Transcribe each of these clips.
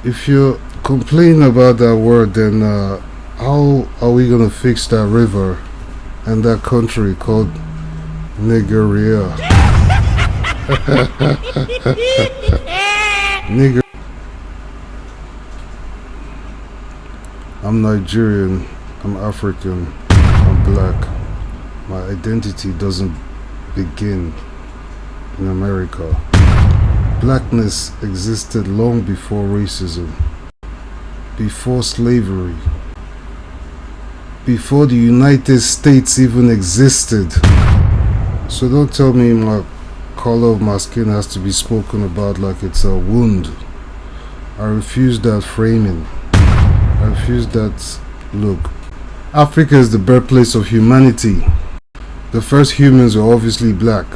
If you complain about that word, then how are we gonna fix that river and that country called Nigeria? Nigger. I'm Nigerian. I'm African. I'm black. My identity doesn't begin in America. Blackness existed long before racism, before slavery, before the United States even existed. So don't tell me my color of my skin has to be spoken about like it's a wound. I refuse that framing. I refuse that look. Africa is the birthplace of humanity. The first humans were obviously black.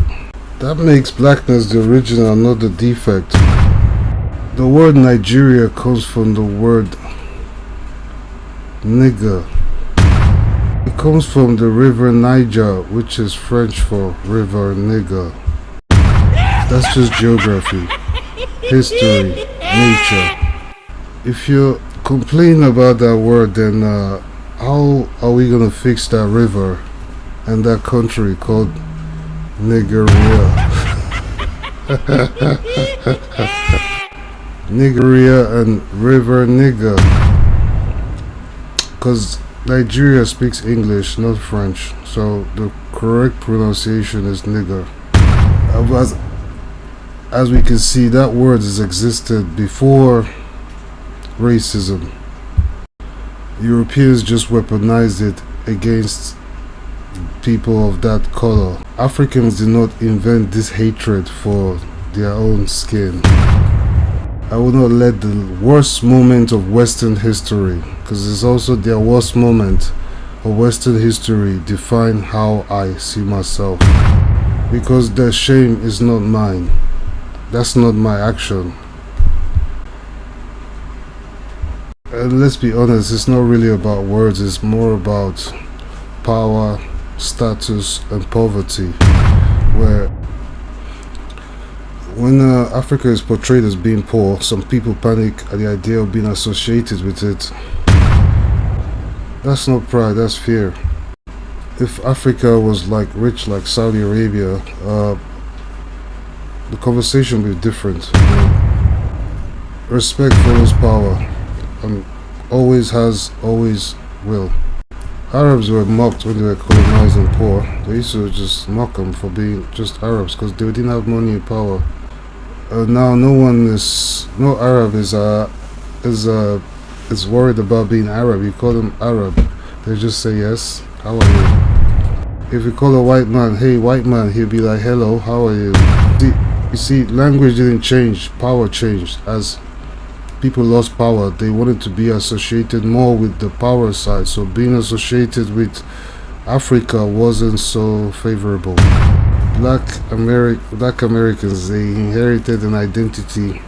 That makes blackness the original, not the defect. The word Nigeria comes from the word nigger. It comes from the river Niger, which is French for river nigger. That's just geography, history, nature. If you complain about that word, then how are we gonna fix that river and that country called Nigeria? Nigeria and river nigger. Because Nigeria speaks English, not French, so the correct pronunciation is nigger. As we can see, that word has existed before racism. Europeans just weaponized it against people of that color. Africans did not invent this hatred for their own skin. I will not let the worst moment of Western history, because it's also their worst moment of Western history, define how I see myself. Because their shame is not mine. That's not my action. And let's be honest, it's not really about words, it's more about power, status, and poverty. Where when Africa is portrayed as being poor, some people panic at the idea of being associated with it. That's not pride, that's fear. If Africa was like rich like Saudi Arabia, the conversation would be different. Respect follows power, and always has, always will. Arabs were mocked when they were colonized and poor. They used to just mock them for being just Arabs because they didn't have money and power. Now no Arab is worried about being Arab. You call them Arab, they just say yes, how are you? If you call a white man, hey white man, he'll be like, hello, how are you? You see, language didn't change, power changed. As people lost power, they wanted to be associated more with the power side, so being associated with Africa wasn't so favorable. Black Americans, they inherited an identity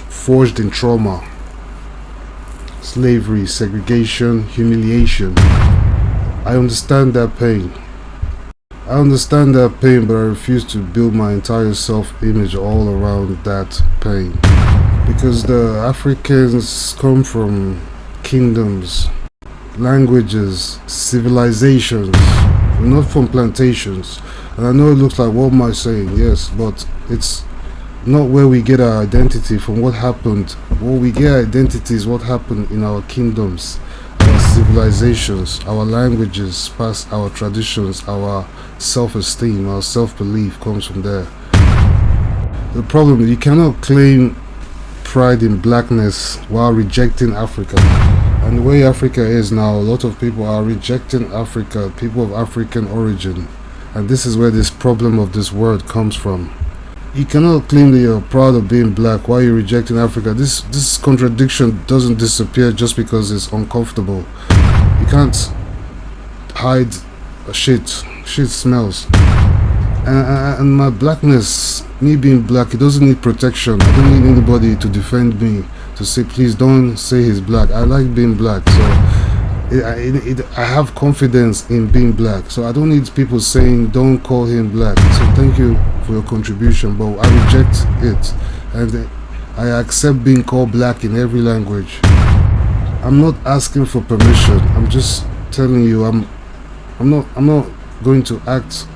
forged in trauma, slavery, segregation, humiliation. I understand that pain. But I refuse to build my entire self-image all around that pain. Because the Africans come from kingdoms, languages, civilizations. We're not from plantations. And I know it looks like, what am I saying? Yes, but it's not where we get our identity from. What happened. What we get our identity is what happened in our kingdoms, our civilizations, our languages, past our traditions, our self-esteem, our self-belief comes from there. The problem is you cannot claim pride in blackness while rejecting Africa. And the way Africa is now, a lot of people are rejecting Africa, people of African origin. And this is where this problem of this word comes from. You cannot claim that you're proud of being black while you're rejecting Africa. This contradiction doesn't disappear just because it's uncomfortable. You can't hide shit. Shit smells. And my blackness, me being black, it doesn't need protection. I don't need anybody to defend me, to say please don't say he's black. I like being black, so I have confidence in being black, so I don't need people saying don't call him black. So thank you for your contribution, but I reject it. And I accept being called black in every language. I'm not asking for permission. I'm just telling you I'm not going to act.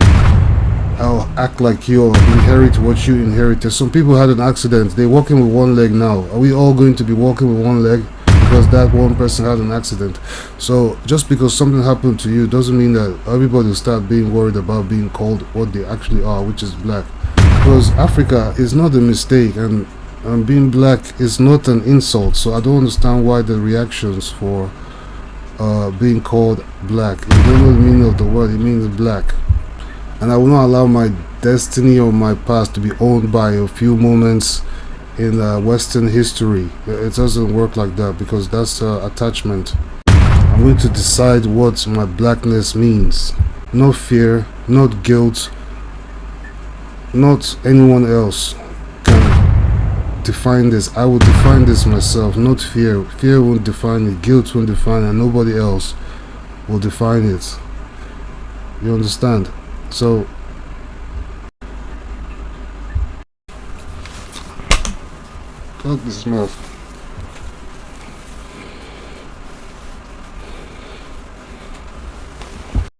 I'll act like you or inherit what you inherited. Some people had an accident. They're walking with one leg now. Are we all going to be walking with one leg because that one person had an accident? So just because something happened to you doesn't mean that everybody will start being worried about being called what they actually are, which is black. Because Africa is not a mistake, and being black is not an insult. So I don't understand why the reactions for being called black. You don't know the meaning of the word. It means black. And I will not allow my destiny or my past to be owned by a few moments in Western history. It doesn't work like that, because that's attachment. I'm going to decide what my blackness means. No fear, not guilt, not anyone else can define this. I will define this myself, not fear. Fear won't define it, guilt won't define it, and nobody else will define it. You understand? So fuck this mouth.